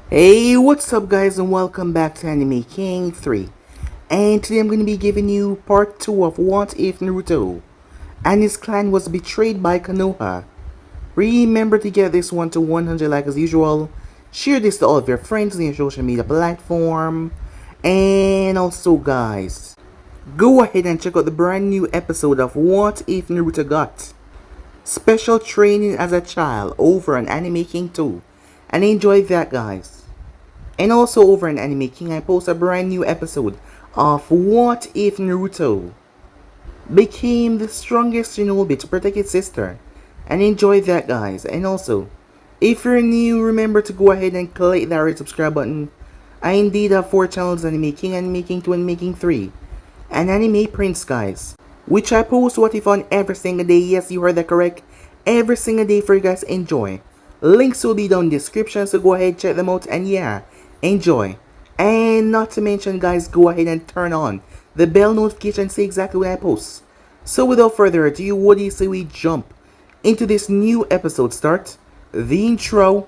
Hey, what's up guys and welcome back to Anime King 3. And today I'm going to be giving you part 2 of What If Naruto and his clan was betrayed by Konoha. Remember to get this one to 100 like as usual. Share this to all of your friends on your social media platform. And also guys, go ahead and check out the brand new episode of What If Naruto Got Special Training as a Child over on Anime King 2. And enjoy that guys. And also over on Anime King, I post a brand new episode of What If Naruto became the strongest shinobi to protect his sister. And enjoy that guys. And also, if you're new, remember to go ahead and click that red subscribe button. I indeed have 4 channels, Anime King, Anime King 2, Anime King 3. And Anime Prince guys, which I post What If on every single day. Yes, you heard that correct. Every single day for you guys to enjoy. Links will be down in the description, so go ahead check them out and yeah, enjoy. And not to mention guys, go ahead and turn on the bell notification, see exactly when I post. So without further ado, what do you say we jump into this new episode? Start the intro.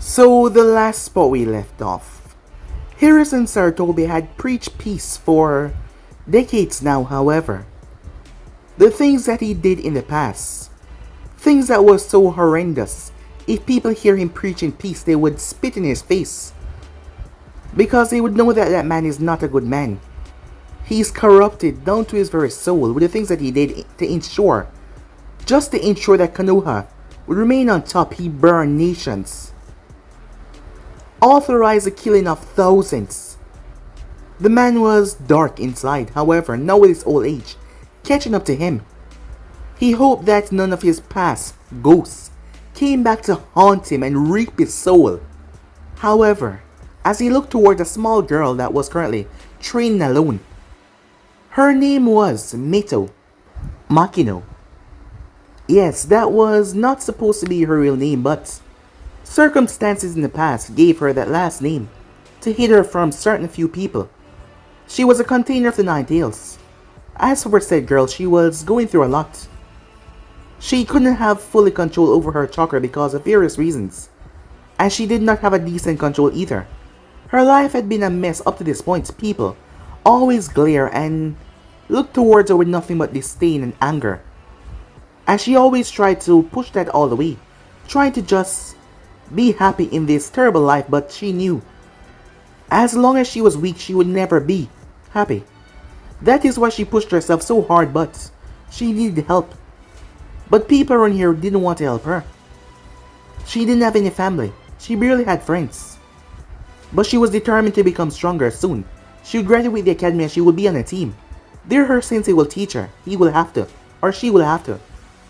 So the last spot we left off, Hiras and Saratobi had preached peace for decades now. However, the things that he did in the past, things that was so horrendous, if people hear him preaching peace, they would spit in his face. Because they would know that that man is not a good man. He's corrupted down to his very soul with the things that he did to ensure, just to ensure that Konoha would remain on top. He burned nations, authorized the killing of thousands. The man was dark inside. However, now with his old age catching up to him, he hoped that none of his past ghosts came back to haunt him and reap his soul. However, as he looked toward a small girl that was currently training alone, her name was Mito Makino. Yes, that was not supposed to be her real name, but circumstances in the past gave her that last name to hide her from certain few people. She was a container of the Nine Tails. As for said girl, she was going through a lot. She couldn't have fully control over her chakra because of various reasons, and she did not have a decent control either. Her life had been a mess up to this point. People always glare and look towards her with nothing but disdain and anger, and she always tried to push that all away, trying to just be happy in this terrible life. But she knew as long as she was weak, she would never be happy. That is why she pushed herself so hard, but she needed help. But people around here didn't want to help her. She didn't have any family. She barely had friends. But she was determined to become stronger soon. She would graduate the academy and she would be on a team. There her sensei will teach her. He will have to, or she will have to.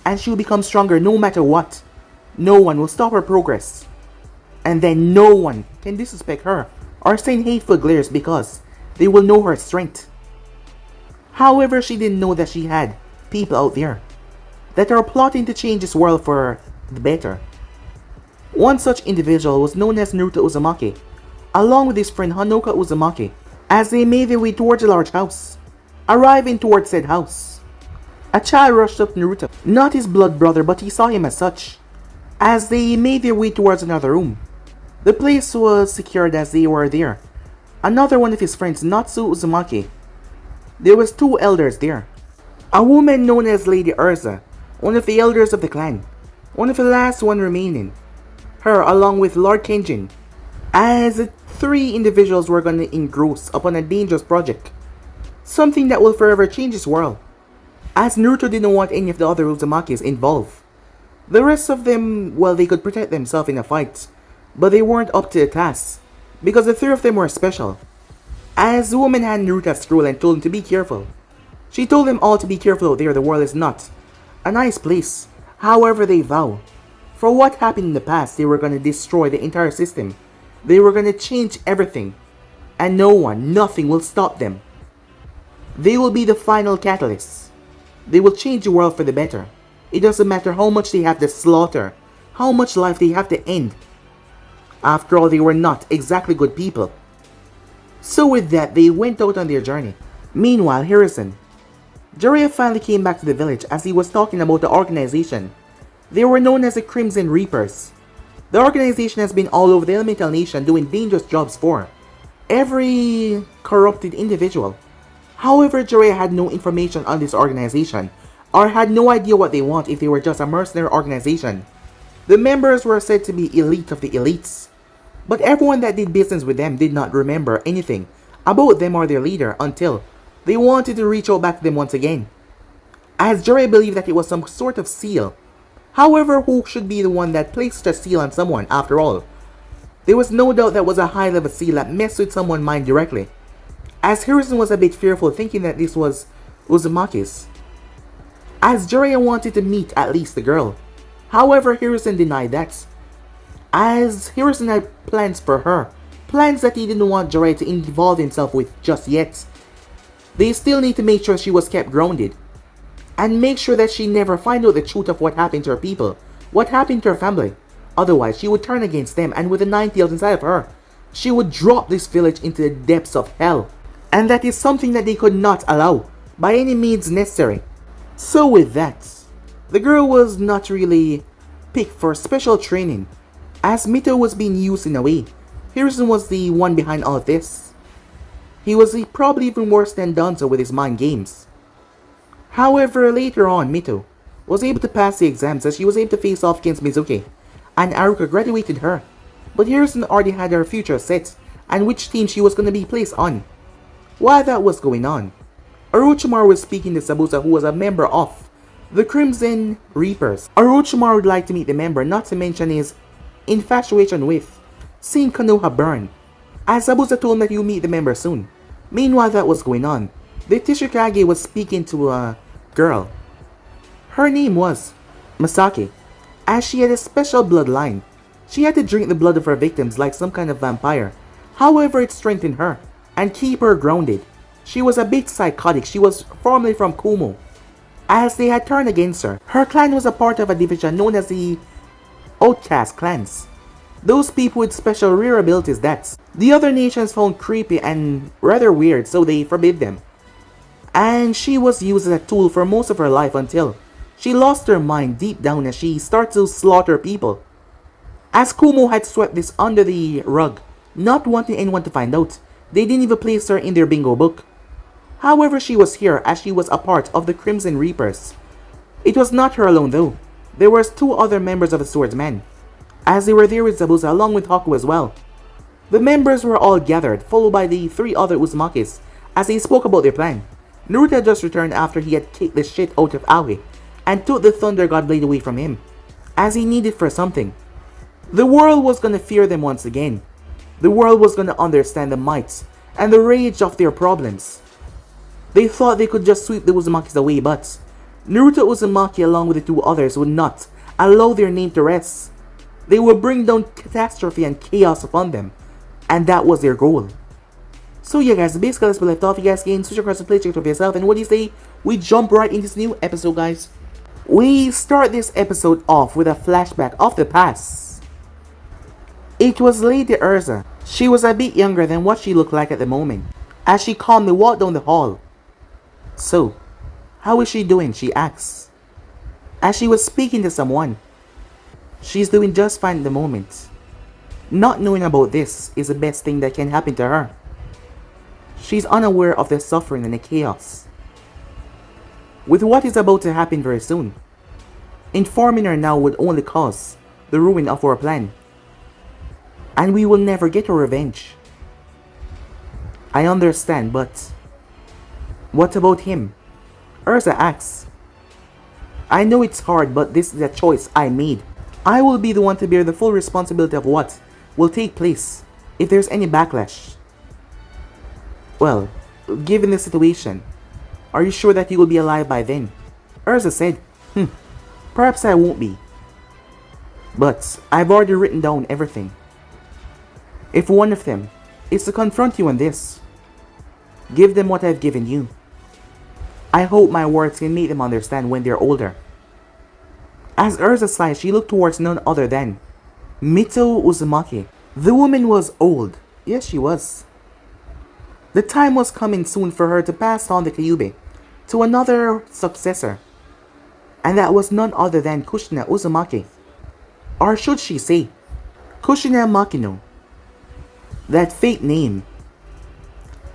And she will become stronger no matter what. No one will stop her progress. And then no one can disrespect her or send hateful glares because they will know her strength. However, she didn't know that she had people out there that are plotting to change this world for the better. One such individual was known as Naruto Uzumaki, along with his friend Honoka Uzumaki, as they made their way towards a large house. Arriving towards said house, a child rushed up to Naruto, not his blood brother, but he saw him as such. As they made their way towards another room, the place was secured as they were there. Another one of his friends, Natsu Uzumaki. There was 2 elders there. A woman known as Lady Urza, one of the elders of the clan, one of the last one remaining. Her along with Lord Kenjin, as 3 individuals were gonna engross upon a dangerous project. Something that will forever change this world. As Naruto didn't want any of the other Uzumakis involved. The rest of them, well, they could protect themselves in a fight, but they weren't up to the task, because the 3 of them were special. As the woman handed Naruto a scroll and told him to be careful. She told them all to be careful out there, the world is not a nice place. However, they vow, for what happened in the past, they were going to destroy the entire system. They were going to change everything. And no one, nothing will stop them. They will be the final catalysts. They will change the world for the better. It doesn't matter how much they have to slaughter, how much life they have to end. After all, they were not exactly good people. So with that, they went out on their journey. Meanwhile, Harrison. Jiraiya finally came back to the village as he was talking about the organization. They were known as the Crimson Reapers. The organization has been all over the Elemental Nation doing dangerous jobs for every corrupted individual. However, Jiraiya had no information on this organization, or had no idea what they want if they were just a mercenary organization. The members were said to be elite of the elites, but everyone that did business with them did not remember anything about them or their leader until they wanted to reach out back to them once again, as Jiraiya believed that it was some sort of seal. However, who should be the one that placed a seal on someone after all? There was no doubt that was a high-level seal that messed with someone's mind directly, as Harrison was a bit fearful thinking that this was Uzumaki's, as Jiraiya wanted to meet at least the girl. However, Harrison denied that, as Harrison had plans for her, plans that he didn't want Jiraiya to involve himself with just yet. They still need to make sure she was kept grounded, and make sure that she never find out the truth of what happened to her people, what happened to her family. Otherwise, she would turn against them, and with the 9 tails inside of her, she would drop this village into the depths of hell. And that is something that they could not allow, by any means necessary. So with that, the girl was not really picked for special training, as Mito was being used in a way. Harrison was the one behind all of this. He was probably even worse than Danzo with his mind games. However, later on, Mito was able to pass the exams as she was able to face off against Mizuki, and Aruka graduated her. But Harrison already had her future set, and which team she was going to be placed on. While that was going on, Orochimaru was speaking to Zabuza, who was a member of the Crimson Reapers. Orochimaru would like to meet the member, not to mention his infatuation with seeing Konoha burn, as Zabuza told him that he'll meet the member soon. Meanwhile that was going on, the Tishikage was speaking to a girl. Her name was Masaki, as she had a special bloodline. She had to drink the blood of her victims like some kind of vampire. However, it strengthened her and keep her grounded. She was a bit psychotic. She was formerly from Kumo, as they had turned against her. Her clan was a part of a division known as the Outcast clans. Those people with special rare abilities that the other nations found creepy and rather weird, so they forbid them. And she was used as a tool for most of her life until she lost her mind deep down as she started to slaughter people. As Kumo had swept this under the rug, not wanting anyone to find out, they didn't even place her in their bingo book. However, she was here as she was a part of the Crimson Reapers. It was not her alone though. There were 2 other members of the Swordsmen, as they were there with Zabuza along with Haku as well. The members were all gathered, followed by the 3 other Uzumakis, as they spoke about their plan. Naruto had just returned after he had kicked the shit out of Aoi, and took the Thunder God Blade away from him, as he needed for something. The world was gonna fear them once again. The world was gonna understand the might and the rage of their problems. They thought they could just sweep the Uzumakis away, but Naruto Uzumaki along with the 2 others would not allow their name to rest. They would bring down catastrophe and chaos upon them, and that was their goal. So yeah guys, basically that's where we left off. You guys can switch across the play, check it for yourself, and what do you say we jump right into this new episode, guys? We start this episode off with a flashback of the past. It was Lady Urza. She was a bit younger than what she looked like at the moment, as she calmly walked down the hall. So, how is she doing? She asks, as she was speaking to someone. She's doing just fine at the moment. Not knowing about this is the best thing that can happen to her. She's unaware of the suffering and the chaos with what is about to happen very soon. Informing her now would only cause the ruin of our plan, and we will never get our revenge. I understand, but what about him? Urza asks. I know it's hard, but this is a choice I made. I will be the one to bear the full responsibility of what will take place if there's any backlash. Well, given the situation, are you sure that you will be alive by then? Urza said, perhaps I won't be. But I've already written down everything. If one of them is to confront you on this, give them what I've given you. I hope my words can make them understand when they're older. As Urza sighed, she looked towards none other than Mito Uzumaki. The woman was old. Yes, she was. The time was coming soon for her to pass on the Kyuubi to another successor. And that was none other than Kushina Uzumaki. Or should she say, Kushina Makino. That fake name.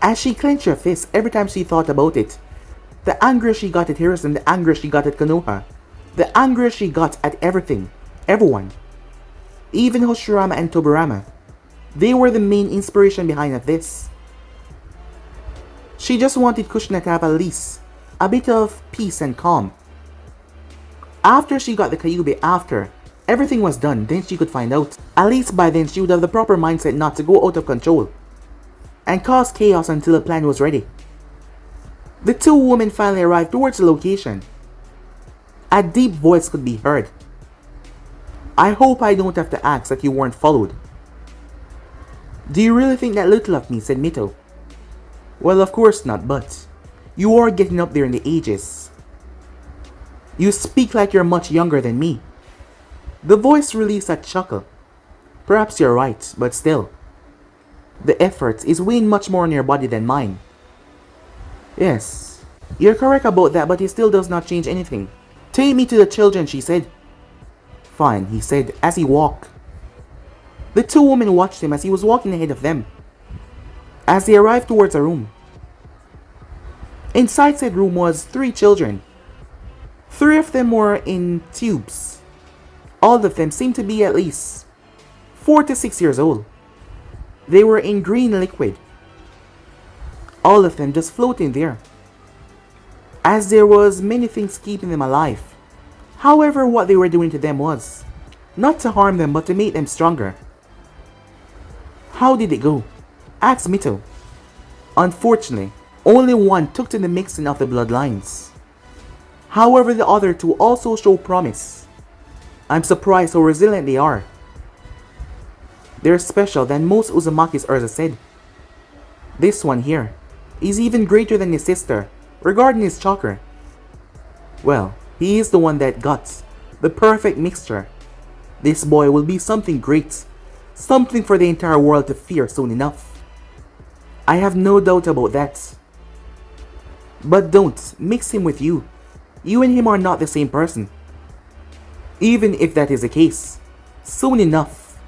As she clenched her fist every time she thought about it, the anger she got at Hiruzen, the anger she got at Konoha, the anger she got at everything, everyone, even Hoshirama and Toburama, they were the main inspiration behind this. She just wanted Kushina to have at least a bit of peace and calm. After she got the Kyuubi, after everything was done, then she could find out. At least by then she would have the proper mindset not to go out of control and cause chaos until a plan was ready. The two women finally arrived towards the location. A deep voice could be heard. I hope I don't have to ask that you weren't followed. Do you really think that little of me? Said Mito. Well, of course not, but you are getting up there in the ages. You speak like you're much younger than me. The voice released a chuckle. Perhaps you're right, but still. The effort is weighing much more on your body than mine. Yes, you're correct about that, but it still does not change anything. Take me to the children, she said. Fine, he said as he walked. The two women watched him as he was walking ahead of them. As they arrived towards a room. Inside said room was 3 children. 3 of them were in tubes. All of them seemed to be at least 4 to 6 years old. They were in green liquid. All of them just floating there. As there was many things keeping them alive. However, what they were doing to them was not to harm them, but to make them stronger. How did it go? Asked Mito. Unfortunately, only one took to the mixing of the bloodlines. However, the other 2 also show promise. I'm surprised how resilient they are. They're special than most Uzumaki's, Urza said. This one here is even greater than his sister regarding his chakra. Well, he is the one that got the perfect mixture. This boy will be something great, something for the entire world to fear soon enough. I have no doubt about that. But don't mix him with you. You and him are not the same person. Even if that is the case, soon enough,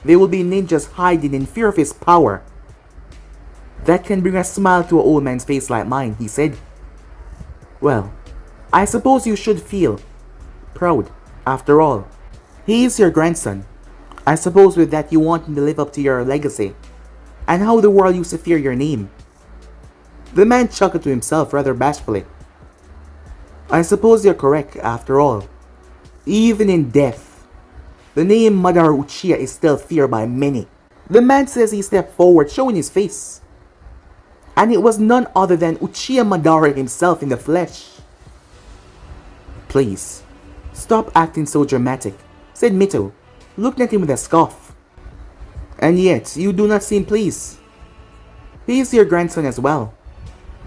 there will be ninjas hiding in fear of his power. That can bring a smile to an old man's face like mine, he said. Well, I suppose you should feel proud. After all, he is your grandson. I suppose with that you want him to live up to your legacy and how the world used to fear your name. The man chuckled to himself rather bashfully. I suppose you're correct after all. Even in death, the name Madara Uchiha is still feared by many. The man says he stepped forward, showing his face. And it was none other than Uchiha Madara himself in the flesh. Please, stop acting so dramatic, said Mito, looking at him with a scoff. And yet, you do not seem pleased. He is your grandson as well.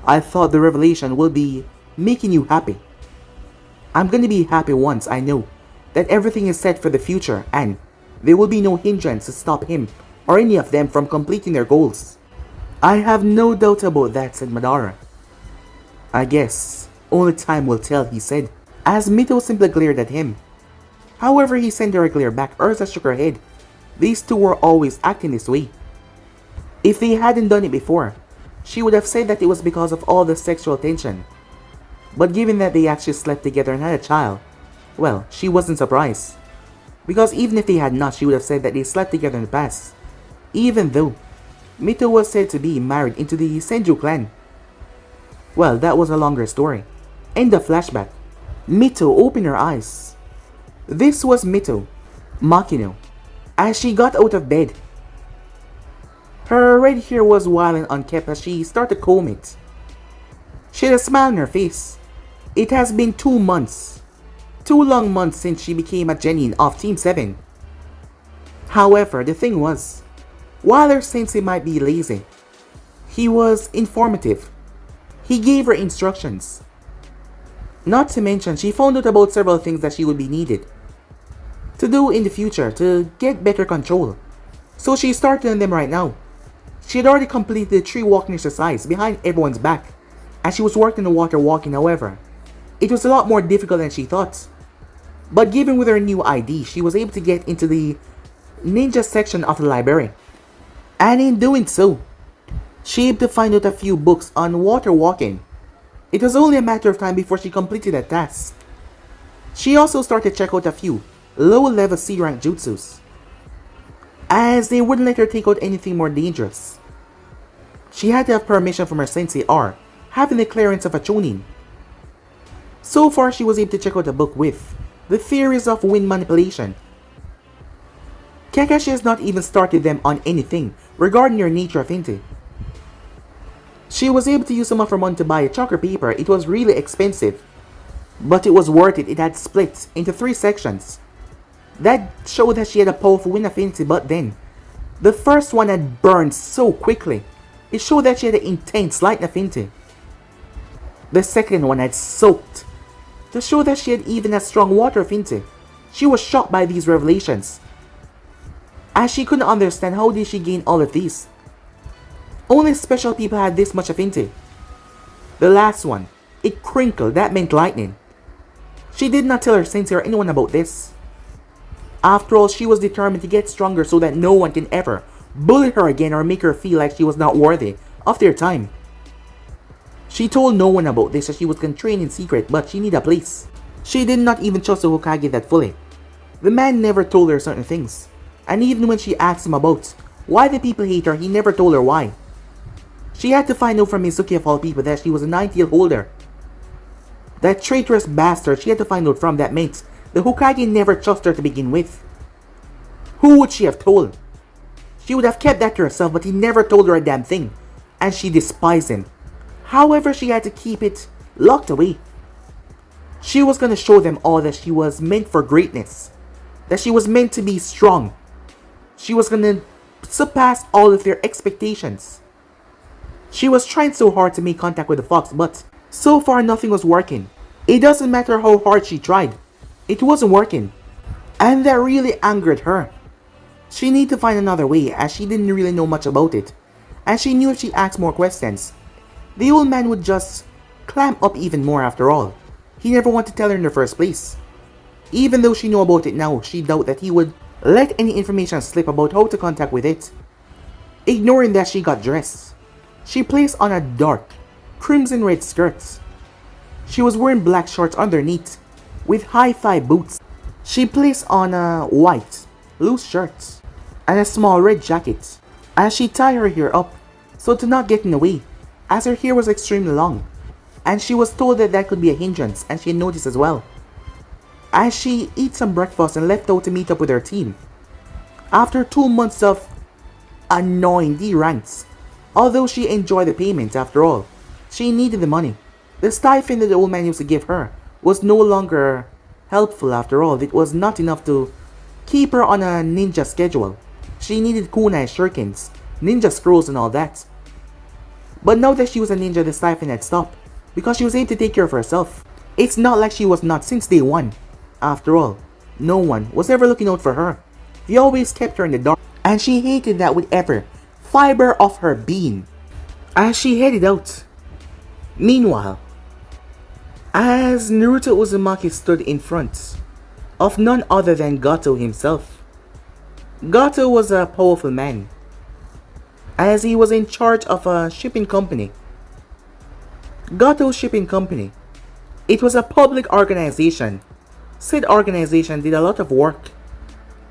I thought the revelation will be making you happy. I'm gonna be happy once I know that everything is set for the future and there will be no hindrance to stop him or any of them from completing their goals. I have no doubt about that, said Madara. I guess only time will tell, he said, as Mito simply glared at him. However, he sent her a glare back. Urza shook her head. These two were always acting this way. If they hadn't done it before, she would have said that it was because of all the sexual tension. But given that they actually slept together and had a child, well, she wasn't surprised. Because even if they had not, she would have said that they slept together in the past. Even though Mito was said to be married into the Senju clan. Well, that was a longer story. End of flashback. Mito opened her eyes. This was Mito, Makino, as she got out of bed. Her red hair was wild and unkempt as she started to comb it. She had a smile on her face. It has been 2 months. 2 long months since she became a genin of Team 7. However, the thing was, while her sensei might be lazy, he was informative. He gave her instructions. Not to mention, she found out about several things that she would be needed to do in the future to get better control. So she started on them right now. She had already completed the 3 walking exercise behind everyone's back, and she was working the water walking. However, it was a lot more difficult than she thought. But given with her new ID, she was able to get into the ninja section of the library. And in doing so, she able to find out a few books on water walking. It was only a matter of time before she completed that task. She also started to check out a few low-level C-rank jutsus, as they wouldn't let her take out anything more dangerous. She had to have permission from her sensei or having the clearance of a chunin. So far, she was able to check out a book with the theories of wind manipulation. Kakashi has not even started them on anything regarding your nature of Inte. She was able to use some of her money to buy a chocolate paper. It was really expensive, but it was worth it. It had split into 3 sections. That showed that she had a powerful wind affinity, but then the first one had burned so quickly. It showed that she had an intense light affinity. The second one had soaked to show that she had even a strong water affinity. She was shocked by these revelations, as she couldn't understand how did she gain all of these. Only special people had this much affinity. The last one, it crinkled, that meant lightning. She did not tell her sensei or anyone about this. After all, she was determined to get stronger so that no one can ever bully her again or make her feel like she was not worthy of their time. She told no one about this as she was going to train in secret, but she needed a place. She did not even trust the Hokage that fully. The man never told her certain things, and even when she asked him about why the people hate her, he never told her why. She had to find out from Mizuki of all people that she was a 9th holder. That traitorous bastard she had to find out from that meant the Hokage never trusted her to begin with. Who would she have told? She would have kept that to herself, but he never told her a damn thing, and she despised him. However, she had to keep it locked away. She was going to show them all that she was meant for greatness, that she was meant to be strong. She was going to surpass all of their expectations. She was trying so hard to make contact with the fox, but so far nothing was working. It doesn't matter how hard she tried, it wasn't working. And that really angered her. She needed to find another way, as she didn't really know much about it. And she knew if she asked more questions, the old man would just clam up even more. After all, he never wanted to tell her in the first place. Even though she knew about it now, she doubted that he would let any information slip about how to contact with it. Ignoring that, she got dressed. She placed on a dark, crimson red skirt. She was wearing black shorts underneath, with high-thigh boots. She placed on a white, loose shirt, and a small red jacket. As she tied her hair up, so to not get in the way, as her hair was extremely long. And she was told that that could be a hindrance, and she had noticed as well. As she ate some breakfast and left out to meet up with her team. After 2 months of annoying D-ranks, although she enjoyed the payment after all, she needed the money. The stipend that the old man used to give her was no longer helpful after all. It was not enough to keep her on a ninja schedule. She needed kunai shurikens, ninja scrolls and all that. But now that she was a ninja, the stipend had stopped, because she was able to take care of herself. It's not like she was not since day one. After all, no one was ever looking out for her. They always kept her in the dark, and she hated that with every fiber of her being. As she headed out. Meanwhile, as Naruto Uzumaki stood in front of none other than Gato himself. Gato was a powerful man, as he was in charge of a shipping company. Gato Shipping Company. It was a public organization. Said organization did a lot of work.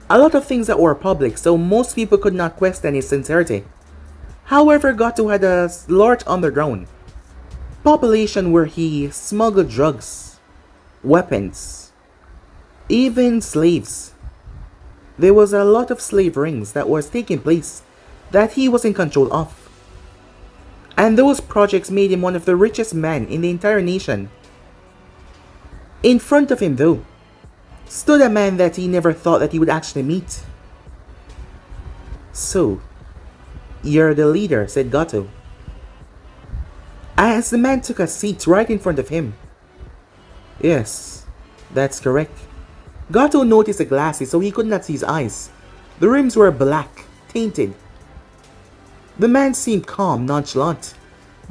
A lot of things that were public, so most people could not question his sincerity. However, Gato had a large underground population where he smuggled drugs, weapons, even slaves. There was a lot of slave rings that was taking place that he was in control of. And those projects made him one of the richest men in the entire nation. In front of him, though, stood a man that he never thought that he would actually meet. "So, you're the leader," said Gato, as the man took a seat right in front of him. "Yes, that's correct." Gato noticed the glasses so he could not see his eyes. The rims were black, tainted. The man seemed calm, nonchalant.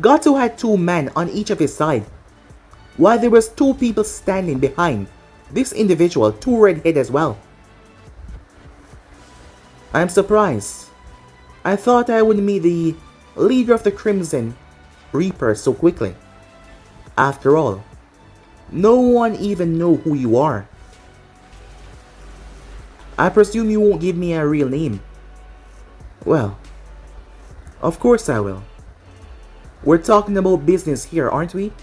Gato had two men on each of his side, while there was two people standing behind this individual, two redhead as well. "I'm surprised. I thought I would meet the leader of the Crimson Reapers so quickly. After all, no one even know who you are. I presume you won't give me a real name." "Well, of course I will. We're talking about business here, aren't we?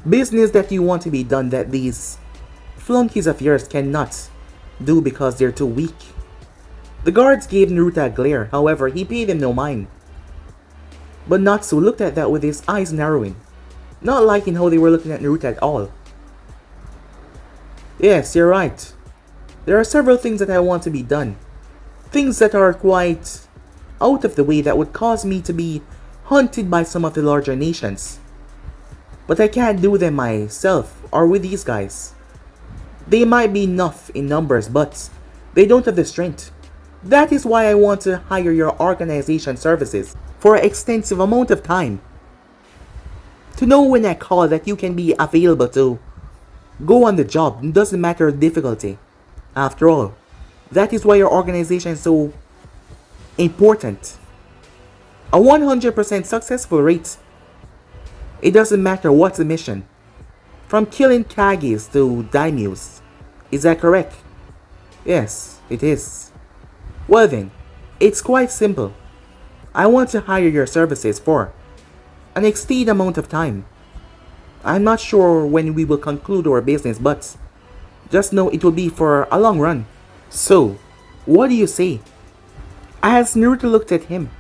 Business that you want to be done that these flunkies of yours cannot do because they're too weak." The guards gave Naruto a glare, however, he paid them no mind. But Natsu looked at that with his eyes narrowing, not liking how they were looking at Naruto at all. "Yes, you're right. There are several things that I want to be done. Things that are quite out of the way that would cause me to be hunted by some of the larger nations. But I can't do them myself or with these guys. They might be enough in numbers, but they don't have the strength. That is why I want to hire your organization services for an extensive amount of time. To know when I call that you can be available to go on the job, doesn't matter the difficulty. After all, that is why your organization is so important. A 100% successful rate. It doesn't matter what's the mission. From killing Kages to daimyos. Is that correct?" "Yes, it is." "Well then, it's quite simple. I want to hire your services for an extended amount of time. I'm not sure when we will conclude our business, but just know it will be for a long run. So, what do you say?" As Naruto looked at him.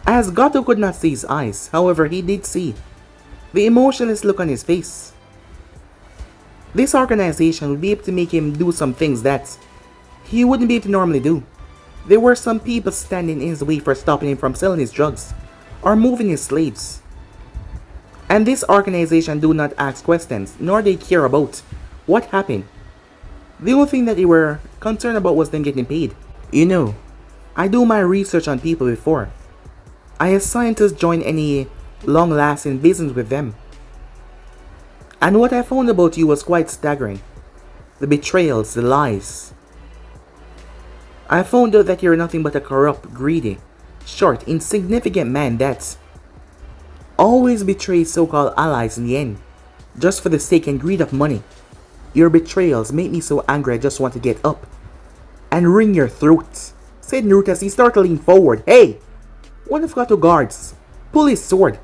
As Gato could not see his eyes, however, he did see the emotionless look on his face. This organization would be able to make him do some things that he wouldn't be able to normally do. There were some people standing in his way for stopping him from selling his drugs or moving his slaves. And this organization do not ask questions, nor they care about what happened. The only thing that they were concerned about was them getting paid. You know, I do my research on people before. I assigned to join any long-lasting business with them. And what I found about you was quite staggering. The betrayals, the lies. I found out that you're nothing but a corrupt, greedy, short, insignificant man that always betrays so-called allies in the end, just for the sake and greed of money. Your betrayals make me so angry I just want to get up and wring your throat, said Naruto as he started to lean forward. Hey! One of Gato guards, pull his sword.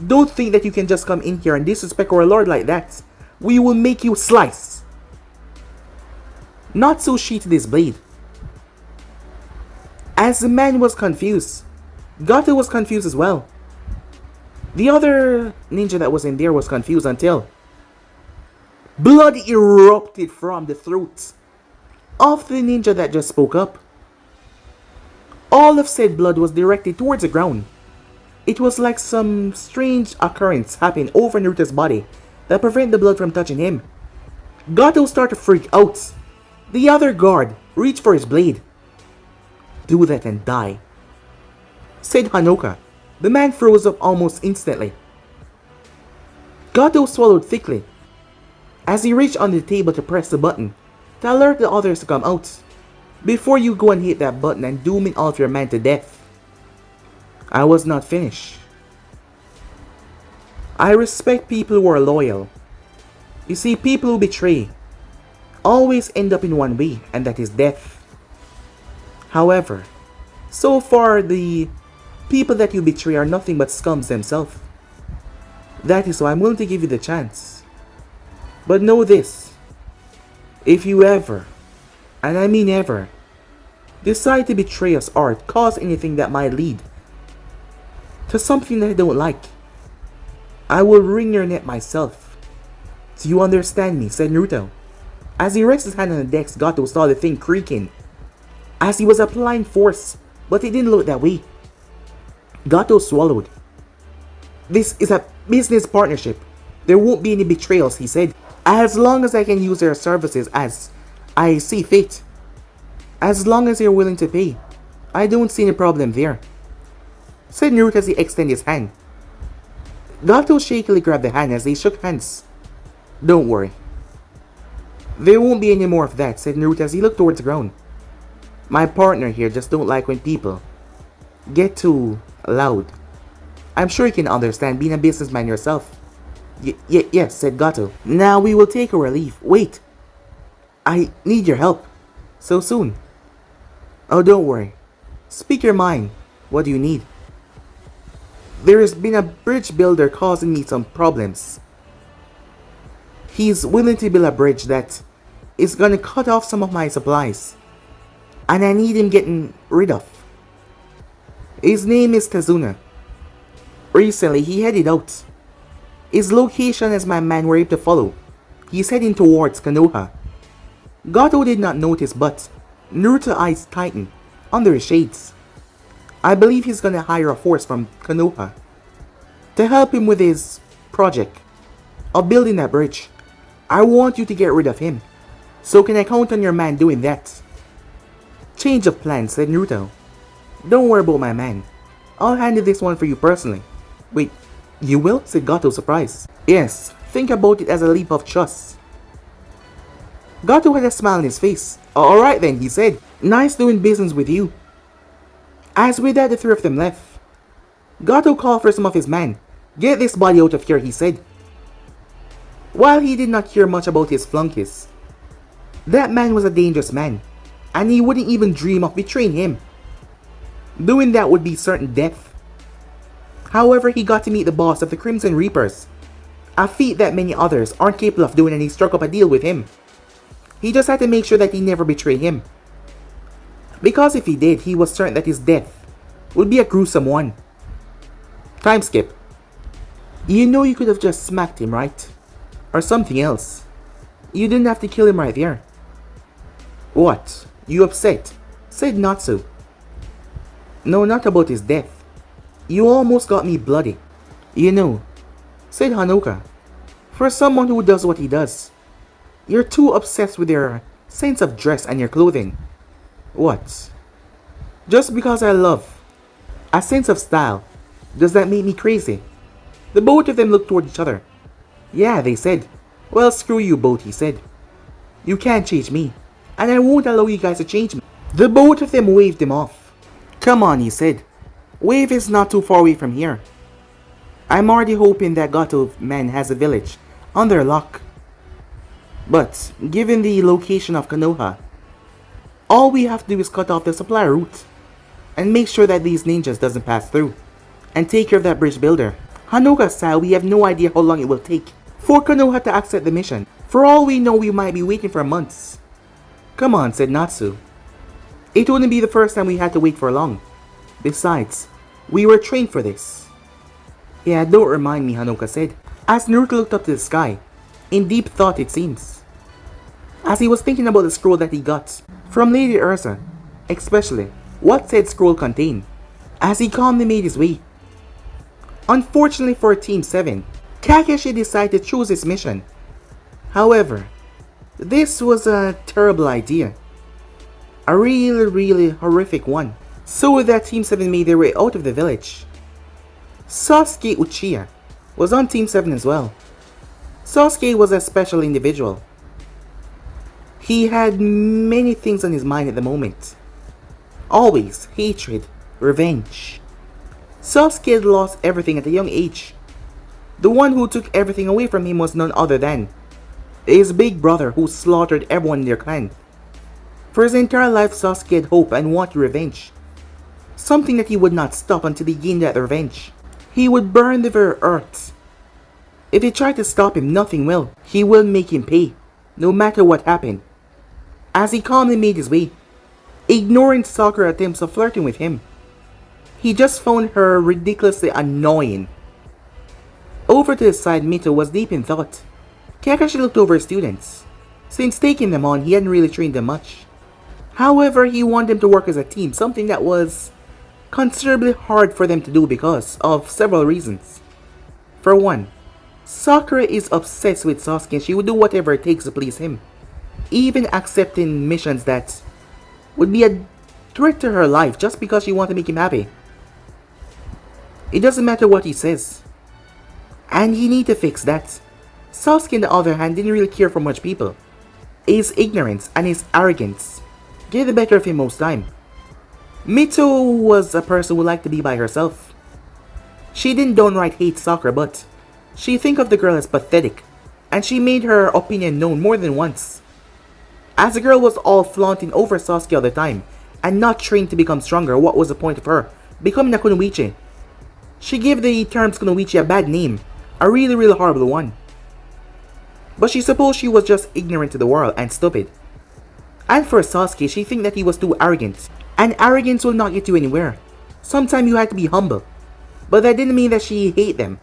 Don't think that you can just come in here and disrespect our lord like that. We will make you slice. Not so sheathed his blade. As the man was confused, Gato was confused as well. The other ninja that was in there was confused until blood erupted from the throat of the ninja that just spoke up. All of said blood was directed towards the ground. It was like some strange occurrence happened over Naruto's body that prevented the blood from touching him. Gato started to freak out. The other guard reached for his blade. Do that and die, said Hanoka. The man froze up almost instantly. Gato swallowed thickly as he reached under the table to press the button to alert the others to come out. Before you go and hit that button and dooming all of your men to death. I was not finished. I respect people who are loyal. You see, people who betray always end up in one way, and that is death. However, so far the people that you betray are nothing but scums themselves. That is why I'm willing to give you the chance. But know this, if you ever, and I mean ever, decide to betray us or cause anything that might lead to something that I don't like, I will wring your neck myself. Do you understand me? Said Naruto. As he rested his hand on the desk, Gato saw the thing creaking as he was applying force, but it didn't look that way. Gato swallowed. This is a business partnership. There won't be any betrayals, he said. As long as I can use their services as I see fit. As long as you're willing to pay, I don't see any problem there, said Naruto as he extended his hand. Gato shakily grabbed the hand as they shook hands. Don't worry. There won't be any more of that, said Naruto as he looked towards the ground. My partner here just don't like when people get too loud. I'm sure you can understand being a businessman yourself. Yes, said Gato. Now we will take our leave. Wait. I need your help. So soon. Oh, don't worry. Speak your mind. What do you need? There has been a bridge builder causing me some problems. He's willing to build a bridge that is gonna cut off some of my supplies. And I need him getting rid of. His name is Kazuna. Recently, he headed out. His location as my man were able to follow. He's heading towards Konoha. Gato did not notice, but Naruto's eyes tightened under his shades. I believe he's gonna hire a force from Konoha to help him with his project of building that bridge. I want you to get rid of him. So can I count on your man doing that? Change of plans, said Naruto. Don't worry about my man. I'll handle this one for you personally. Wait, you will? Said Gato, surprised. Yes, think about it as a leap of trust. Gato had a smile on his face. Alright then, he said. Nice doing business with you. As with that, the three of them left. Gato called for some of his men. Get this body out of here, he said. While he did not care much about his flunkies, that man was a dangerous man, and he wouldn't even dream of betraying him. Doing that would be certain death. However, he got to meet the boss of the Crimson Reapers, a feat that many others aren't capable of doing, and he struck up a deal with him. He just had to make sure that he never betrayed him. Because if he did, he was certain that his death would be a gruesome one. Time skip. You know you could have just smacked him, right? Or something else. You didn't have to kill him right there. What? You upset? Said Natsu. No, not about his death. You almost got me bloody. You know, said Hanoka. For someone who does what he does, you're too obsessed with your sense of dress and your clothing. What? Just because I love a sense of style, does that make me crazy? The both of them looked toward each other. Yeah, they said. Well, screw you both, he said. You can't change me, and I won't allow you guys to change me. The both of them waved him off. Come on, he said. Wave is not too far away from here. I'm already hoping that Gato man has a village under lock. But, given the location of Konoha, all we have to do is cut off the supply route and make sure that these ninjas doesn't pass through and take care of that bridge builder. Hanoka style, we have no idea how long it will take for Konoha to accept the mission. For all we know, we might be waiting for months. Come on, said Natsu. It wouldn't be the first time we had to wait for long. Besides, we were trained for this. Yeah, don't remind me, Hanoka said, as Naruto looked up to the sky, in deep thought it seems. As he was thinking about the scroll that he got from Lady Ursa, especially what said scroll contained, as he calmly made his way. Unfortunately for Team 7, Kakashi decided to choose his mission. However, this was a terrible idea. A really horrific one. So with that, Team 7 made their way out of the village. Sasuke Uchiha was on Team 7 as well. Sasuke was a special individual. He had many things on his mind at the moment. Always hatred, revenge. Sasuke had lost everything at a young age. The one who took everything away from him was none other than his big brother, who slaughtered everyone in their clan. For his entire life, Sasuke had hope and wanted revenge. Something that he would not stop until he gained that revenge. He would burn the very earth. If they try to stop him, nothing will. He will make him pay, no matter what happened. As he calmly made his way, ignoring Sakura attempts of flirting with him. He just found her ridiculously annoying. Over to his side, Mito was deep in thought. Kakashi looked over his students. Since taking them on, he hadn't really trained them much. However, he wanted them to work as a team, something that was considerably hard for them to do because of several reasons. For one, Sakura is obsessed with Sasuke and she would do whatever it takes to please him, even accepting missions that would be a threat to her life just because she wants to make him happy. It doesn't matter what he says. And he need to fix that. Sasuke on the other hand didn't really care for much people. His ignorance and his arrogance get the better of him most time. Mito was a person who liked to be by herself. She didn't downright hate Sakura, but she think of the girl as pathetic, and she made her opinion known more than once. As the girl was all flaunting over Sasuke all the time, and not trained to become stronger, what was the point of her becoming a kunoichi? She gave the terms kunoichi a bad name, a really horrible one. But she supposed she was just ignorant to the world and stupid. And for Sasuke, she think that he was too arrogant, and arrogance will not get you anywhere. Sometimes you have to be humble. But that didn't mean that she hate them.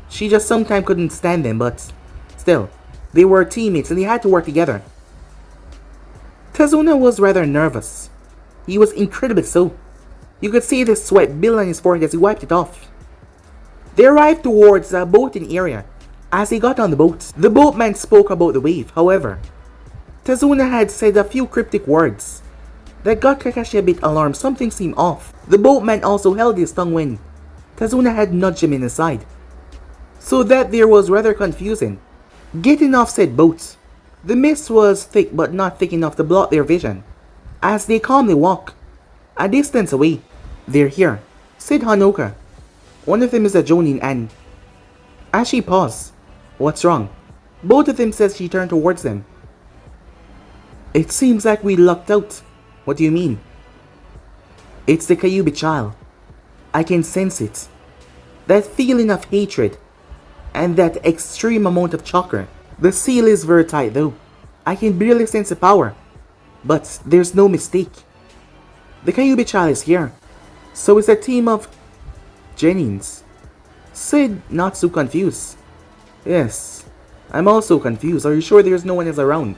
She just sometimes couldn't stand them, but still, they were teammates and they had to work together. Tazuna was rather nervous. He was incredibly so. You could see the sweat build on his forehead as he wiped it off. They arrived towards a boating area. As he got on the boat, the boatman spoke about the wave. However, Tazuna had said a few cryptic words that got Kakashi a bit alarmed. Something seemed off. The boatman also held his tongue when Tazuna had nudged him in the side, so that there was rather confusing. Getting off said boat, the mist was thick but not thick enough to block their vision. As they calmly walk a distance away, "They're here," said Hanoka. One of them is a Jonin, and as she paused, "What's wrong?" Both of them said. She turned towards them. "It seems like we lucked out." "What do you mean?" "It's the Kyuubi child. I can sense it. That feeling of hatred and that extreme amount of chakra. The seal is very tight though. I can barely sense the power. But there's no mistake. The Kyuubi child is here. So it's a team of Genins," said Natsu confused. "Yes, I'm also confused. Are you sure there's no one else around?"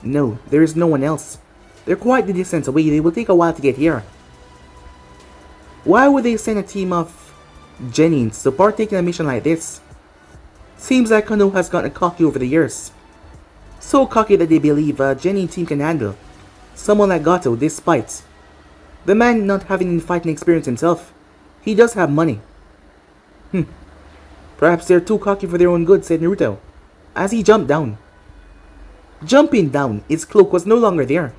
"No, there is no one else. They're quite the distance away. They will take a while to get here." Why would they send a team of Genins to partake in a mission like this? Seems like Konoha has gotten cocky over the years. So cocky that they believe a Genin team can handle someone like Gato, despite the man not having any fighting experience himself. He does have money. Perhaps they're too cocky for their own good," said Naruto, as he jumped down. Jumping down, his cloak was no longer there.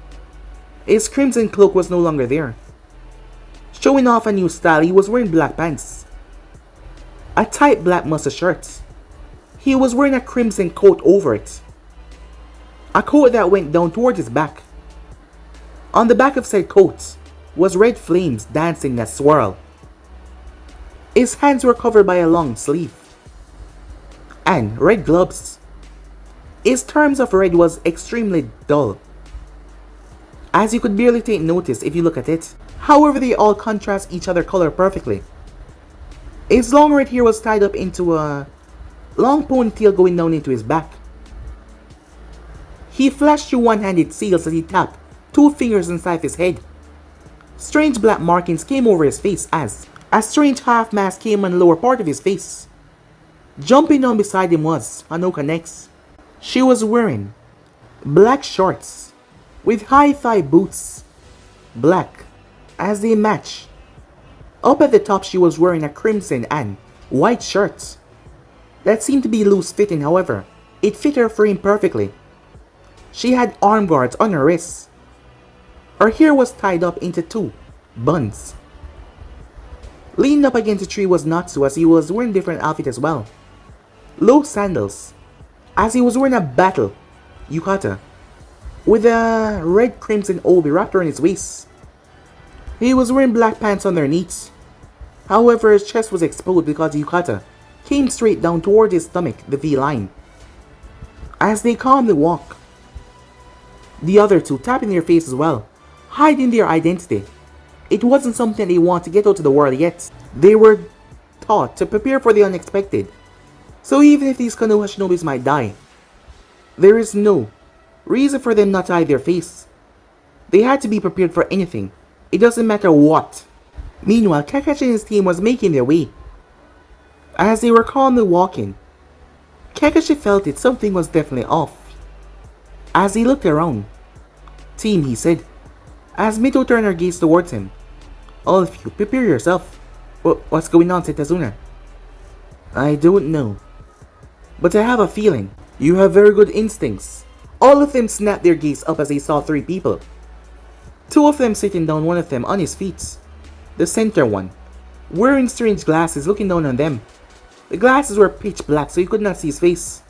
His crimson cloak was no longer there. Showing off a new style, he was wearing black pants, a tight black muscle shirt. He was wearing a crimson coat over it, a coat that went down towards his back. On the back of said coat was red flames dancing in a swirl. His hands were covered by a long sleeve and red gloves. His terms of red was extremely dull, as you could barely take notice if you look at it. However, they all contrast each other color perfectly. His long red hair was tied up into a long ponytail going down into his back. He flashed through one-handed seals as he tapped two fingers inside his head. Strange black markings came over his face as a strange half mask came on the lower part of his face. Jumping down beside him was Hanoka next. She was wearing black shorts with high-thigh boots, black as they match. Up at the top, she was wearing a crimson and white shirt that seemed to be loose-fitting. However, it fit her frame perfectly. She had arm guards on her wrists. Her hair was tied up into two buns. Leaning up against a tree was Natsu, as he was wearing a different outfit as well. Low sandals, as he was wearing a battle yukata with a red crimson obi wrapped around his waist. He was wearing black pants underneath. However, his chest was exposed because the yukata came straight down toward his stomach, the V-line. As they calmly walk, the other two tapping their face as well, hiding their identity. It wasn't something they want to get out to the world yet. They were taught to prepare for the unexpected. So even if these Konoha shinobis might die, there is no reason for them not to hide their face. They had to be prepared for anything. It doesn't matter what. Meanwhile, Kakashi and his team was making their way. As they were calmly walking, Kakashi felt that something was definitely off. As he looked around, "Team," he said, as Mito turned her gaze towards him. "All of you, prepare yourself." What's going on?" said Tazuna. "I don't know, but I have a feeling. You have very good instincts." All of them snapped their gaze up as they saw three people. Two of them sitting down, one of them on his feet. The center one, wearing strange glasses, looking down on them. The glasses were pitch black, so you could not see his face.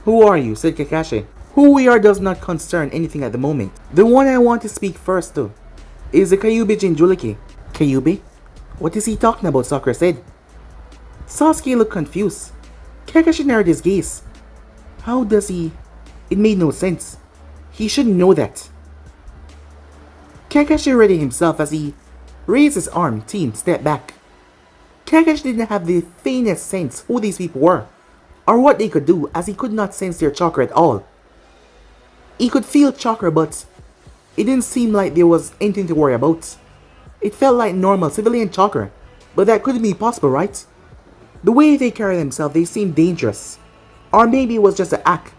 "Who are you?" said Kakashi. "Who we are does not concern anything at the moment. The one I want to speak first to is the Kyuubi Jinchuriki." "Kyuubi? What is he talking about?" Sakura said. Sasuke looked confused. Kakashi narrowed his gaze. How does he? It made no sense. He shouldn't know that. Kakashi readied himself as he raised his arm. "Team, step back." Kakashi didn't have the faintest sense who these people were, or what they could do, as he could not sense their chakra at all. He could feel chakra, but it didn't seem like there was anything to worry about. It felt like normal civilian chakra, but that couldn't be possible, right? The way they carried themselves, they seemed dangerous. Or maybe it was just an act.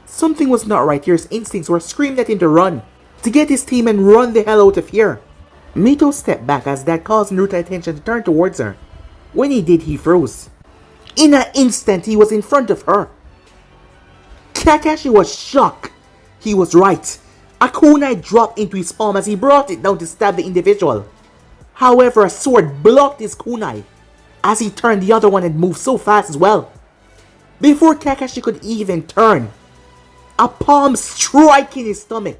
Something was not right here. His instincts were screaming at him to run, to get his team and run the hell out of here. Mito stepped back as that caused Naruto's attention to turn towards her. When he did, he froze. In an instant, he was in front of her. Kakashi was shocked. He was right. A kunai dropped into his palm as he brought it down to stab the individual. However, a sword blocked his kunai as he turned the other one and moved so fast as well. Before Kakashi could even turn, a palm struck in his stomach.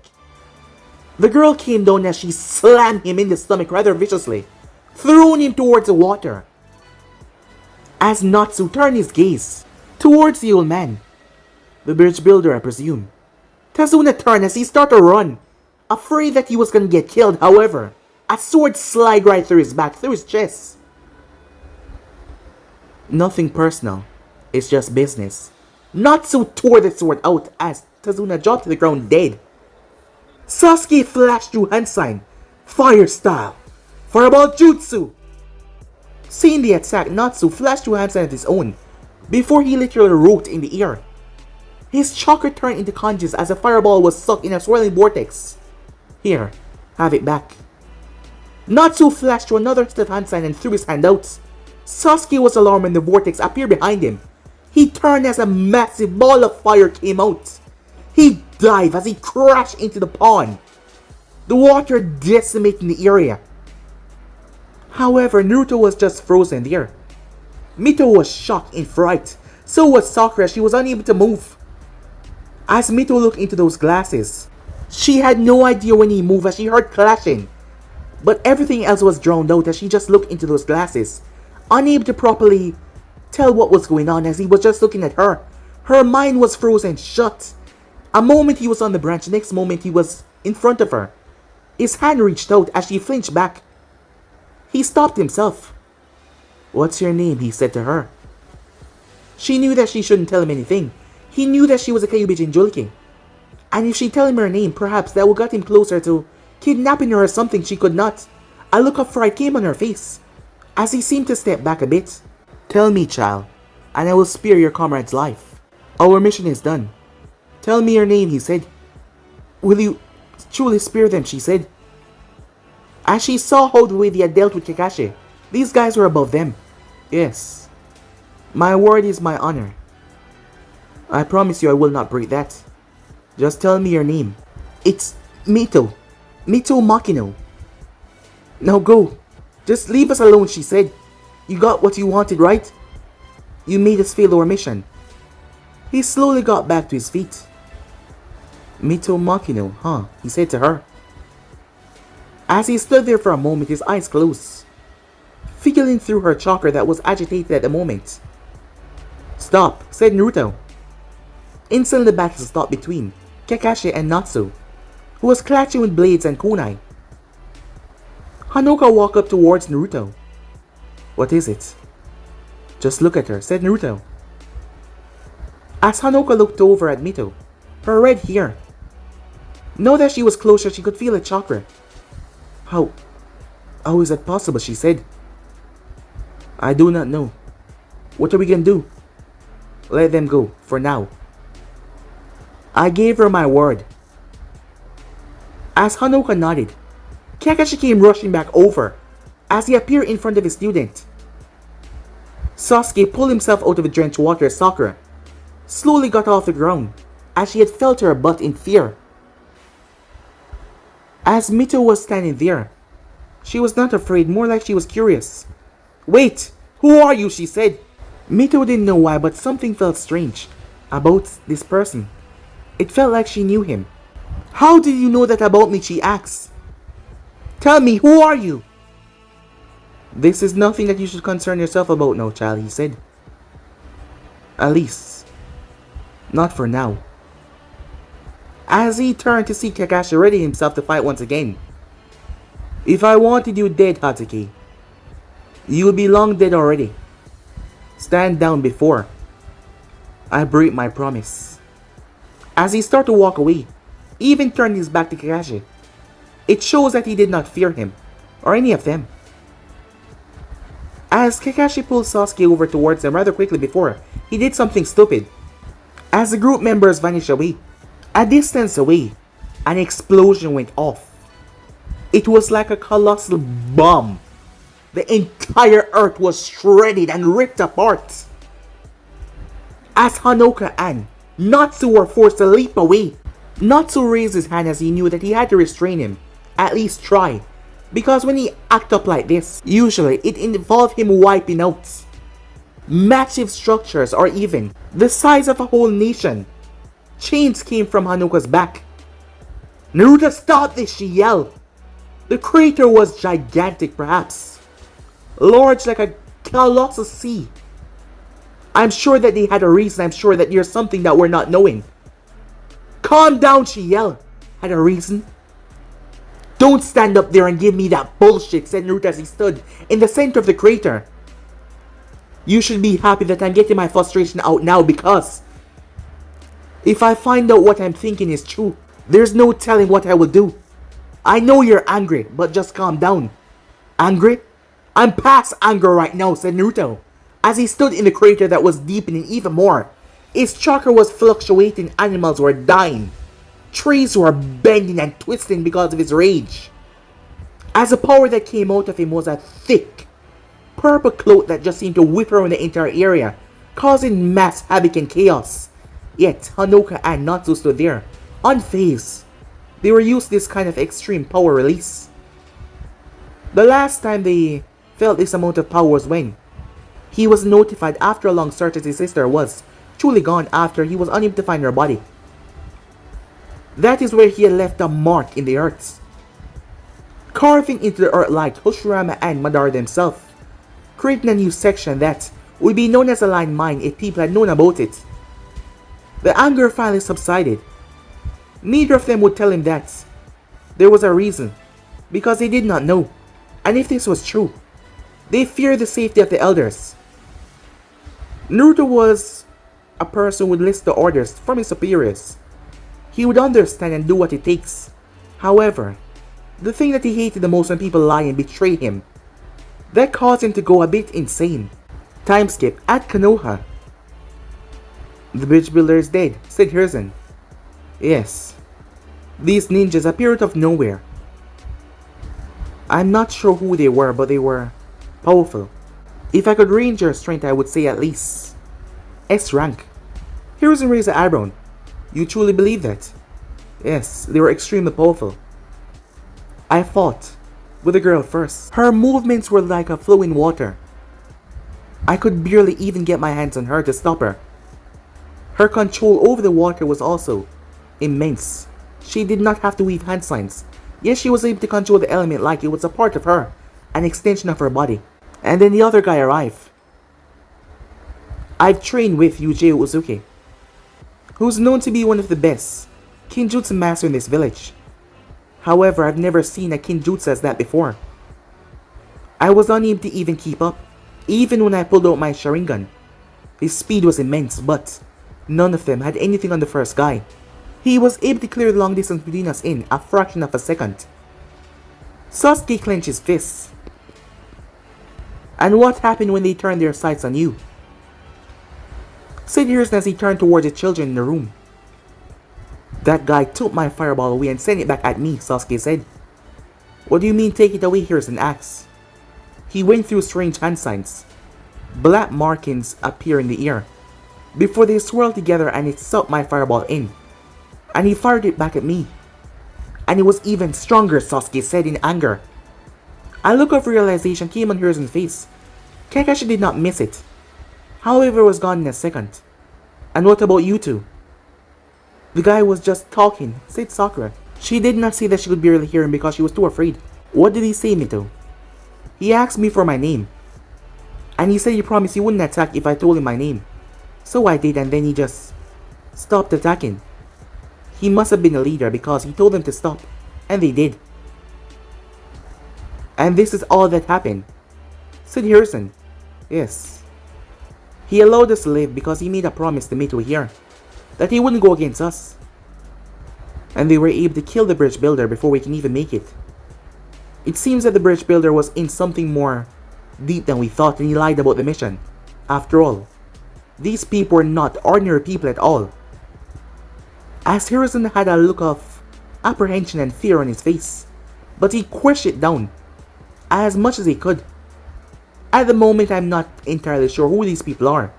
The girl came down as she slammed him in the stomach rather viciously, throwing him towards the water. As Natsu turned his gaze towards the old man, the bridge builder, I presume, Tazuna turned as he started to run, afraid that he was going to get killed. However, a sword slid right through his back, through his chest. Nothing personal, it's just business. Natsu tore the sword out as Tazuna dropped to the ground dead. Sasuke flashed through hand sign, fire style, fireball jutsu. Seeing the attack, Natsu flashed through hand sign of his own, before he literally wrote in the air. His chakra turned into kanjis as a fireball was sucked in a swirling vortex. "Here, have it back." Natsu flashed through another set of hand sign and threw his hand out. Sasuke was alarmed when the vortex appeared behind him. He turned as a massive ball of fire came out. He dived as he crashed into the pond, the water decimating the area. However, Naruto was just frozen there. Mito was shocked in fright. So was Sakura. She was unable to move. As Mito looked into those glasses, she had no idea when he moved as she heard clashing. But everything else was drowned out as she just looked into those glasses, unable to properly tell what was going on as he was just looking at her. Her mind was frozen shut. A moment he was on the branch, next moment he was in front of her. His hand reached out as she flinched back. He stopped himself. "What's your name?" he said to her. She knew that she shouldn't tell him anything. He knew that she was a Kyuubi Jinchuriki. And if she told him her name, perhaps that would get him closer to kidnapping her or something she could not. A look of fright came on her face, as he seemed to step back a bit. "Tell me, child, and I will spare your comrade's life. Our mission is done. Tell me your name," he said. "Will you truly spare them?" she said. As she saw how the way they had dealt with Kakashi, these guys were above them. "Yes. My word is my honor. I promise you I will not break that. Just tell me your name." "It's Mito. Mito Makino." "Now go. Just leave us alone," she said. "You got what you wanted, right? You made us fail our mission." He slowly got back to his feet. "Mito Makino, huh?" he said to her. As he stood there for a moment, his eyes closed, feeling through her chakra that was agitated at the moment. "Stop," said Naruto. Instantly the battle stopped between Kakashi and Natsu. who was clashing with blades and kunai. Hanoka walked up towards Naruto. "What is it?" "Just look at her," said Naruto. As Hanoka looked over at Mito, her red hair. Now that she was closer, she could feel a chakra. How is that possible?" she said. "I do not know. What are we gonna do?" "Let them go, for now." "I gave her my word." As Hanoka nodded, Kakashi came rushing back over as he appeared in front of his student. Sasuke pulled himself out of the drenched water as Sakura slowly got off the ground as she had felt her butt in fear. As Mito was standing there, she was not afraid, more like she was curious. "Wait, who are you?" she said. Mito didn't know why, but something felt strange about this person. It felt like she knew him. "How did you know that about me?" she asked. "Tell me, who are you?" "This is nothing that you should concern yourself about now, child," he said. "At least, not for now." As he turned to see Kakashi ready himself to fight once again. "If I wanted you dead, Hatake, you would be long dead already. Stand down before I break my promise." As he started to walk away, he even turned his back to Kakashi. It shows that he did not fear him, or any of them. As Kakashi pulled Sasuke over towards him rather quickly before he did something stupid. As the group members vanished away, a distance away, an explosion went off. It was like a colossal bomb. The entire earth was shredded and ripped apart. As Hanoka and Natsu were forced to leap away, Natsu raised his hand as he knew that he had to restrain him, at least try, because when he act up like this, usually it involved him wiping out massive structures or even the size of a whole nation. Chains came from Hanoka's back. "Naruto, stop this!" she yelled. The crater was gigantic, perhaps large like a colossal sea. "I'm sure that they had a reason. I'm sure that there's something that we're not knowing." "Calm down," she yelled. "Had a reason? Don't stand up there and give me that bullshit," said Naruto as he stood in the center of the crater. "You should be happy that I'm getting my frustration out now, because if I find out what I'm thinking is true, there's no telling what I will do. I know you're angry, but just calm down." "Angry? I'm past anger right now," said Naruto, as he stood in the crater that was deepening even more. His chakra was fluctuating, animals were dying. Trees were bending and twisting because of his rage. As the power that came out of him was a thick, purple cloak that just seemed to whip around the entire area, causing mass havoc and chaos. Yet Hanoka and Natsu stood there, unfazed. They were used to this kind of extreme power release. The last time they felt this amount of power was when he was notified after a long search that his sister was truly gone after he was unable to find her body. That is where he had left a mark in the earth, carving into the earth like Hoshirama and Madara themselves, creating a new section that would be known as a line mine if people had known about it. The anger finally subsided. Neither of them would tell him that there was a reason, because they did not know, and if this was true, they feared the safety of the elders. Naruto was a person who would listen to orders from his superiors. He would understand and do what it takes. However, the thing that he hated the most when people lie and betray him, that caused him to go a bit insane. Time skip at Konoha. "The bridge builder is dead," said Hiruzen. "Yes. These ninjas appeared out of nowhere. I'm not sure who they were, but they were powerful. If I could range your strength, I would say at least S rank." Hiruzen raised an eyebrow. "You truly believe that?" "Yes, they were extremely powerful. I fought with the girl first. Her movements were like a flowing water. I could barely even get my hands on her to stop her. Her control over the water was also immense. She did not have to weave hand signs. Yes, she was able to control the element like it was a part of her, an extension of her body. And then the other guy arrived. I've trained with Yujiro Uzuki, who's known to be one of the best Kinjutsu master in this village. However, I've never seen a kinjutsu as that before. I was unable to even keep up, even when I pulled out my Sharingan. His speed was immense, but none of them had anything on the first guy. He was able to clear the long distance between us in a fraction of a second. Sasuke clenched his fists. And what happened when they turned their sights on you? Said Hiruzen as he turned towards the children in the room. That guy took my fireball away and sent it back at me, Sasuke said. What do you mean take it away, Hiruzen asked. He went through strange hand signs. Black markings appear in the air, before they swirled together and it sucked my fireball in. And he fired it back at me. And it was even stronger, Sasuke said in anger. A look of realization came on Hiruzen's face. Kakashi did not miss it. However, it was gone in a second. And what about you two? The guy was just talking, said Sakura. She did not say that she could barely hear him because she was too afraid. What did he say, Mito? He asked me for my name. And he said he promised he wouldn't attack if I told him my name. So I did, and then he just stopped attacking. He must have been a leader because he told them to stop. And they did. And this is all that happened, said Hiruzen. Yes. He allowed us to live because he made a promise to Mito here, that he wouldn't go against us. And they were able to kill the bridge builder before we can even make it. It seems that the bridge builder was in something more deep than we thought, and he lied about the mission. After all, these people were not ordinary people at all. As Hiruzen had a look of apprehension and fear on his face, but he crushed it down as much as he could. At the moment, I'm not entirely sure who these people are,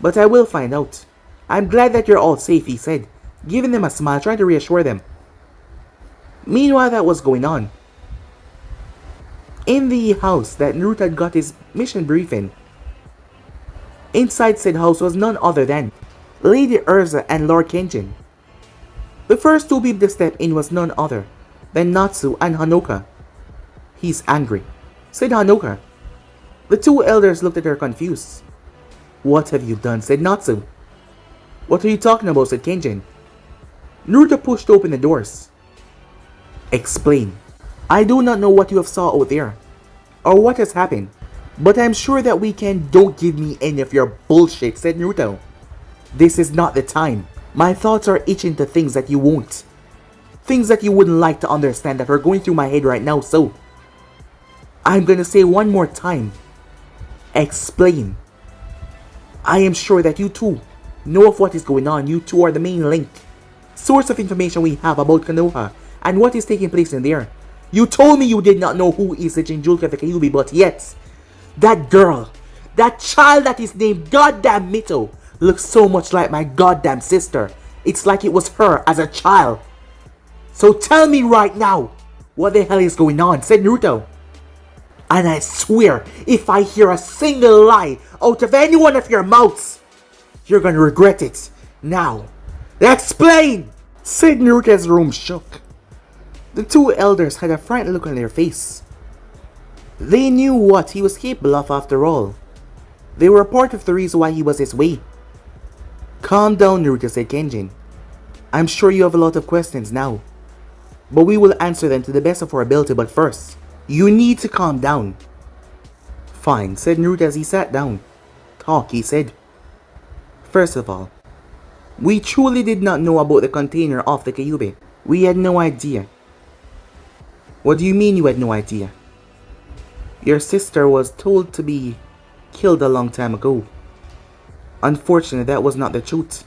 but I will find out. I'm glad that you're all safe, he said, giving them a smile, trying to reassure them. Meanwhile, that was going on in the house that Naruto had got his mission briefing. Inside said house was none other than Lady Urza and Lord Kenjin. The first two people to step in was none other than Natsu and Hanoka. He's angry, said Hanoka. The two elders looked at her confused. What have you done, said Natsu. What are you talking about, said Kenjin. Naruto pushed open the doors. Explain. I do not know what you have saw out there, or what has happened, but I'm sure that we can. Don't give me any of your bullshit, said Naruto. This is not the time. My thoughts are itching to things that you won't. Things that you wouldn't like to understand that are going through my head right now, so I'm gonna say one more time. Explain. I am sure that you two know of what is going on. You two are the main link, source of information we have about Konoha and what is taking place in there. You told me you did not know who is the Jinjulka of the Kyuubi, but yet, that girl, that child that is named goddamn Mito, looks so much like my goddamn sister. It's like it was her as a child. So tell me right now, what the hell is going on, said Naruto. And I swear, if I hear a single lie out of any one of your mouths, you're gonna regret it. Now, explain, said Naruto as the room shook. The two elders had a frightened look on their face. They knew what he was capable of after all. They were part of the reason why he was this way. Calm down, Naruto, said Kenjin. I'm sure you have a lot of questions now, but we will answer them to the best of our ability. But first, you need to calm down. Fine, said Naruto as he sat down. Talk, he said. First of all, we truly did not know about the container of the Kyuubi. We had no idea. What do you mean you had no idea? Your sister was told to be killed a long time ago. Unfortunately, that was not the truth.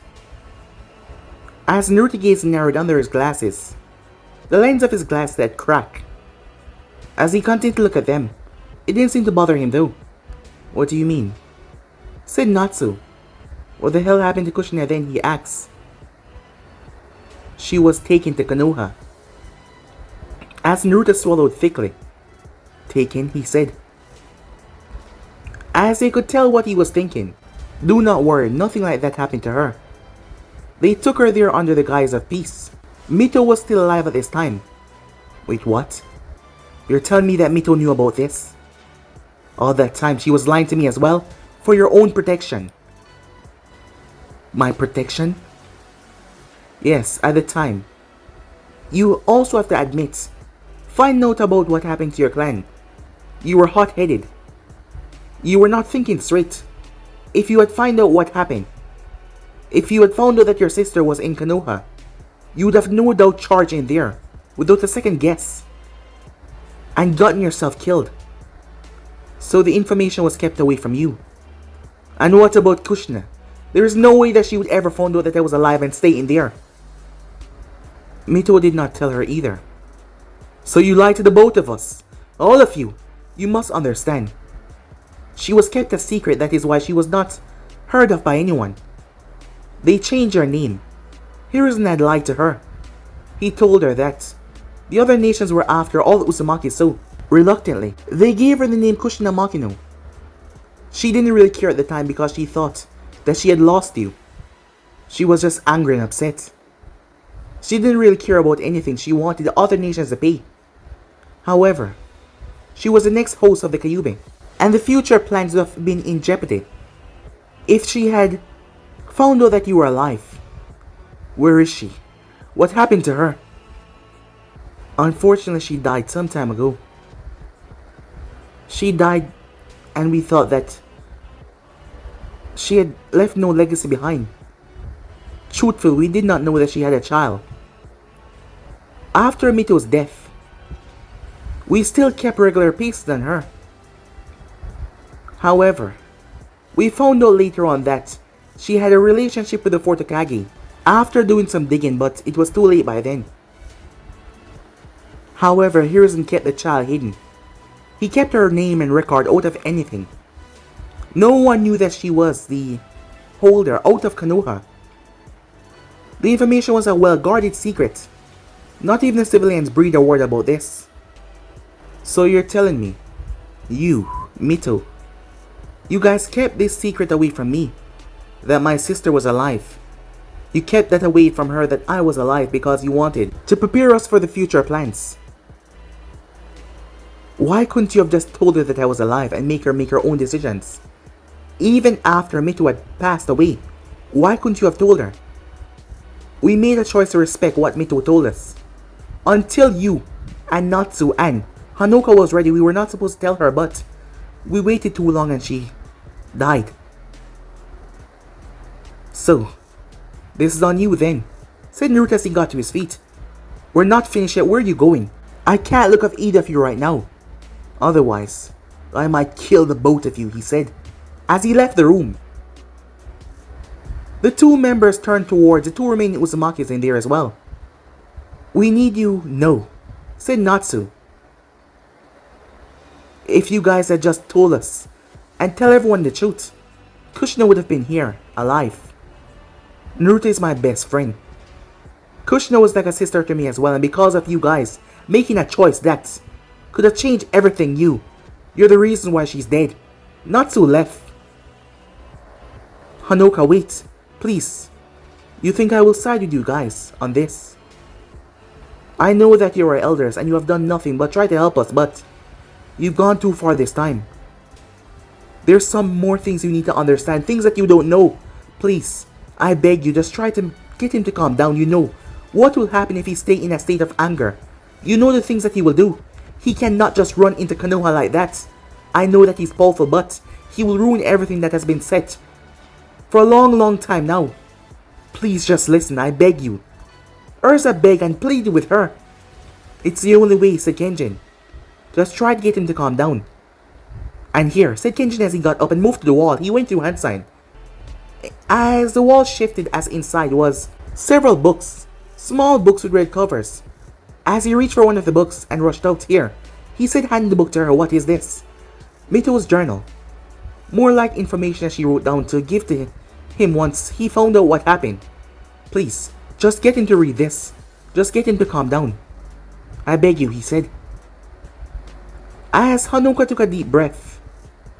As Naruto's gaze narrowed under his glasses, the lens of his glass had cracked. As he continued to look at them, it didn't seem to bother him though. What do you mean? Said Natsu. What the hell happened to Kushina then, he asked. She was taken to Konoha. As Naruto swallowed thickly. Taken, he said. As they could tell what he was thinking. Do not worry, nothing like that happened to her. They took her there under the guise of peace. Mito was still alive at this time. Wait, what? You're telling me that Mito knew about this? All that time she was lying to me as well? For your own protection. My protection? Yes, at the time. You also have to admit, find out about what happened to your clan. You were hot-headed. You were not thinking straight. If you had found out what happened, if you had found out that your sister was in Konoha, you would have no doubt charged in there, without a second guess, and gotten yourself killed. So the information was kept away from you. And what about Kushna? There is no way that she would ever find out that I was alive and stay in there. Mito did not tell her either. So you lied to the both of us. All of you. You must understand. She was kept a secret, that is why she was not heard of by anyone. They changed her name. Hiruzen had lied to her. He told her that the other nations were after all Uzumaki, so reluctantly, they gave her the name Kushina Makino. She didn't really care at the time because she thought that she had lost you. She was just angry and upset. She didn't really care about anything. She wanted the other nations to pay. However, she was the next host of the Kyuubi, and the future plans would have been in jeopardy if she had found out that you were alive. Where is she? What happened to her? Unfortunately, she died some time ago. She died, and we thought that she had left no legacy behind. Truthfully, we did not know that she had a child. After Mito's death, we still kept regular pace on her. However, we found out later on that she had a relationship with the fourth Hokage after doing some digging, but it was too late by then. However, Hiruzen kept the child hidden. He kept her name and record out of anything. No one knew that she was the holder out of Konoha. The information was a well-guarded secret. Not even the civilians breathed a word about this. So you're telling me, you, Mito, you guys kept this secret away from me, that my sister was alive. You kept that away from her, that I was alive, because you wanted to prepare us for the future plans. Why couldn't you have just told her that I was alive and make her own decisions? Even after Mito had passed away, why couldn't you have told her? We made a choice to respect what Mito told us. Until you and Natsu and Hanoka was ready, we were not supposed to tell her, but we waited too long and she died. So, this is on you then, said Naruto as he got to his feet. We're not finished yet, where are you going? I can't look at either of you right now. Otherwise, I might kill the both of you, he said, as he left the room. The two members turned towards the two remaining Uzumakis in there as well. We need you, no, said Natsu. If you guys had just told us and tell everyone the truth, Kushina would have been here, alive. Naruto is my best friend. Kushina was like a sister to me as well, and because of you guys making a choice that could have changed everything, you're the reason why she's dead. Natsu left. Hanoka, wait, please. You think I will side with you guys on this? I know that you are elders and you have done nothing but try to help us, but you've gone too far this time. There's some more things you need to understand, things that you don't know. Please, I beg you, just try to get him to calm down. You know what will happen if he stays in a state of anger. You know the things that he will do. He cannot just run into Konoha like that. I know that he's powerful, but he will ruin everything that has been set for a long time now. Please just listen, I beg you. Ursa begged and pleaded with her. It's the only way, said Kenjin. Just try to get him to calm down. And here, said Kenjin as he got up and moved to the wall. He went through hand sign. As the wall shifted, as inside was several books, small books with red covers. As he reached for one of the books and rushed out, here, he said, handing the book to her, what is this? Mito's journal. More like information that she wrote down to give to him once he found out what happened. Please, just get him to read this. Just get him to calm down. I beg you, he said. As Hanoka took a deep breath.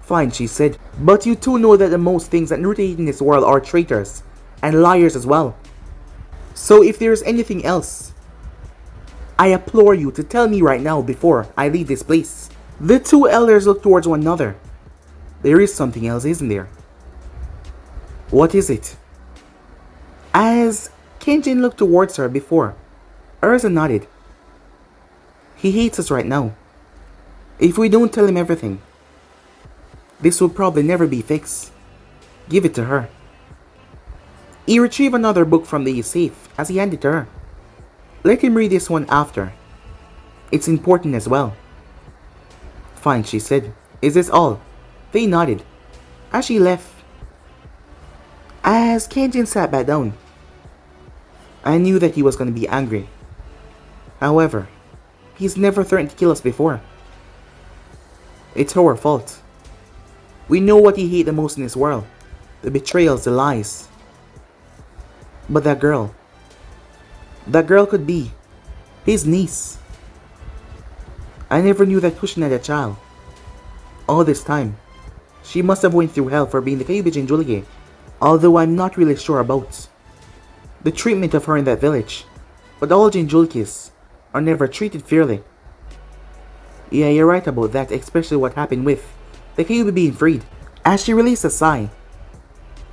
Fine, she said. But you two know that the most things that Naruto hate in this world are traitors. And liars as well. So if there's anything else, I implore you to tell me right now before I leave this place. The two elders looked towards one another. There is something else, isn't there? What is it? As Kenjin looked towards her before Urza nodded. He hates us right now. If we don't tell him everything, this will probably never be fixed. Give it to her. He retrieved another book from the safe as he handed it to her. Let him read this one after. It's important as well. Fine, she said. Is this all? They nodded. As she left, as Kenjin sat back down, I knew that he was going to be angry. However, he's never threatened to kill us before. It's our fault. We know what he hates the most in this world. The betrayals, the lies. But that girl could be his niece. I never knew that Kushina had a child. All this time, she must have went through hell for being the Kyuubi Jinjulige. Although I'm not really sure about the treatment of her in that village. But all Jinjulkis are never treated fairly. Yeah, you're right about that, especially what happened with the Kyuubi being freed. As she released a sigh,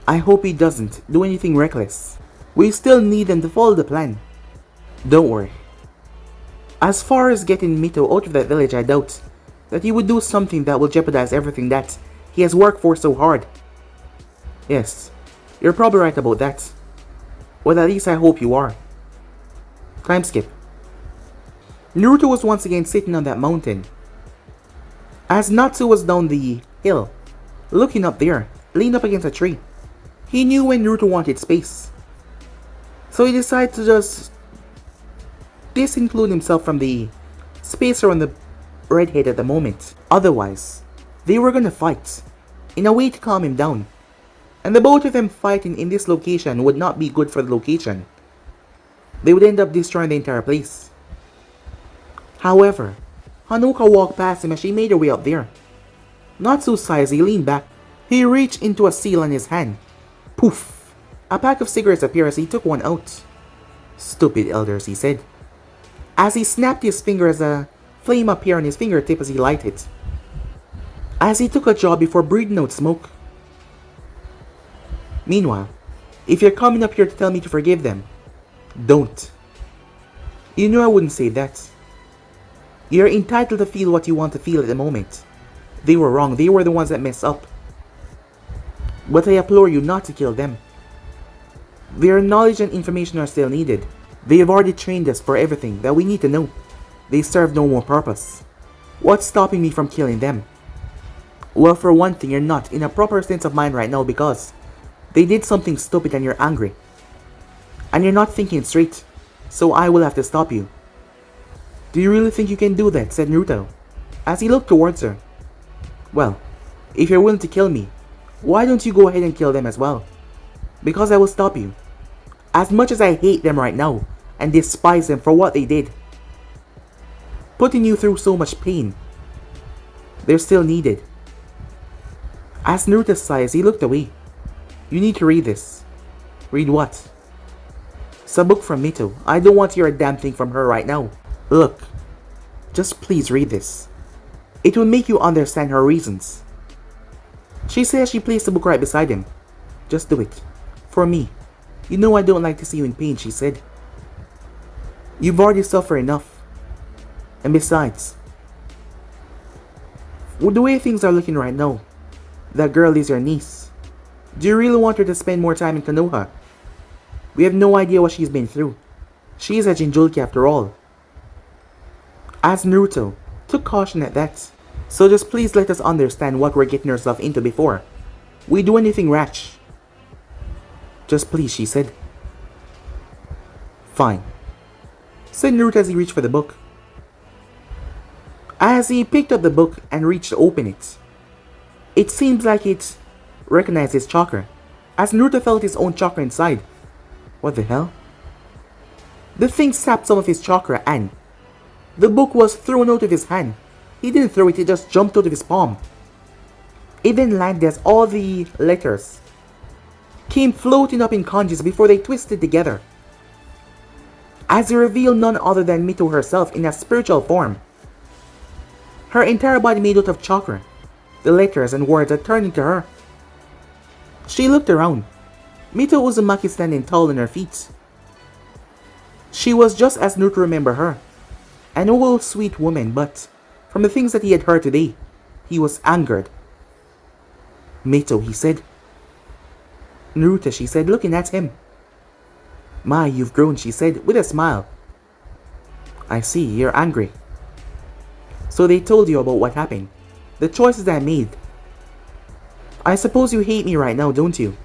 I hope he doesn't do anything reckless. We still need them to follow the plan. Don't worry. As far as getting Mito out of that village, I doubt that he would do something that will jeopardize everything that he has worked for so hard. Yes, you're probably right about that. Well, at least I hope you are. Time skip. Naruto was once again sitting on that mountain. As Natsu was down the hill, looking up there, leaned up against a tree. He knew when Naruto wanted space. So he decided to just disinclude himself from the space around the redhead at the moment. Otherwise, they were gonna fight in a way to calm him down. And the both of them fighting in this location would not be good for the location. They would end up destroying the entire place. However, Hanuka walked past him as she made her way up there. Natsu sighed as he leaned back. He reached into a seal in his hand. Poof! A pack of cigarettes appeared as he took one out. Stupid elders, he said. As he snapped his finger as a flame appeared on his fingertip as he lighted it. As he took a jaw before breathing out smoke. Meanwhile, if you're coming up here to tell me to forgive them, don't. You know I wouldn't say that. You're entitled to feel what you want to feel at the moment. They were wrong, they were the ones that messed up. But I implore you not to kill them. Their knowledge and information are still needed. They have already trained us for everything that we need to know. They serve no more purpose. What's stopping me from killing them? Well, for one thing, you're not in a proper sense of mind right now because they did something stupid and you're angry. And you're not thinking straight, so I will have to stop you. Do you really think you can do that? Said Naruto, as he looked towards her. Well, if you're willing to kill me, why don't you go ahead and kill them as well? Because I will stop you. As much as I hate them right now, and despise them for what they did, putting you through so much pain, they're still needed. As Naruto sighed, he looked away. You need to read this. Read what? It's a book from Mito. I don't want to hear a damn thing from her right now. Look, just please read this. It will make you understand her reasons. She says she placed the book right beside him. Just do it. For me. You know I don't like to see you in pain, she said. You've already suffered enough. And besides, with the way things are looking right now, that girl is your niece. Do you really want her to spend more time in Konoha? We have no idea what she's been through. She is a Jinjulki after all. As Naruto took caution at that. So just please let us understand what we're getting ourselves into before we do anything rash. Just please, she said. Fine, said Naruto as he reached for the book. As he picked up the book and reached to open it, it seems like it recognized his chakra, as Naruto felt his own chakra inside. What the hell? The thing sapped some of his chakra and the book was thrown out of his hand. He didn't throw it, it just jumped out of his palm. It then landed as all the letters came floating up in kanjis before they twisted together. As he revealed none other than Mito herself in a spiritual form. Her entire body made out of chakra. The letters and words had turned into her. She looked around. Mito Uzumaki standing tall on her feet. She was just as Naruto remembered her. An old sweet woman, but from the things that he had heard today, he was angered. Mito, he said. Naruto, she said, looking at him. My, you've grown, she said, with a smile. I see, you're angry. So they told you about what happened, the choices I made. I suppose you hate me right now, don't you?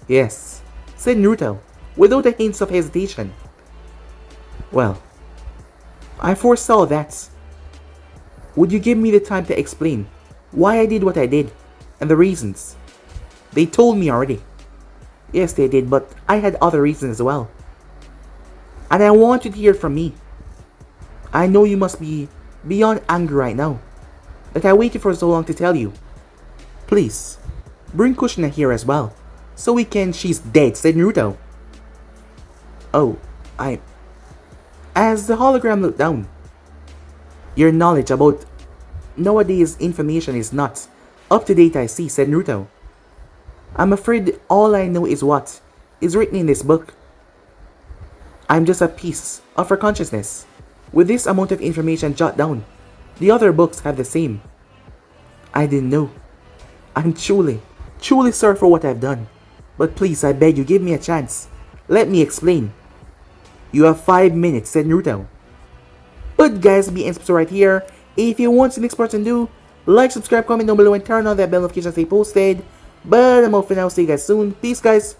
Yes, said Naruto, without a hint of hesitation. Well, I foresaw that. Would you give me the time to explain why I did what I did and the reasons? They told me already. Yes, they did, but I had other reasons as well. And I want you to hear it from me. I know you must be beyond anger right now, that I waited for so long to tell you. Please, bring Kushina here as well, so we can— She's dead, said Naruto. Oh, As the hologram looked down, your knowledge about nowadays information is not up to date, I see, said Naruto. I'm afraid all I know is what is written in this book. I'm just a piece of her consciousness. With this amount of information jotted down, the other books have the same. I didn't know. I'm truly sorry for what I've done. But please, I beg you, give me a chance. Let me explain. You have 5 minutes, said Naruto. But guys, be episode right here. If you want the next part to do, like, subscribe, comment down below, and turn on that bell notification to stay posted. But I'm out for now. See you guys soon. Peace, guys.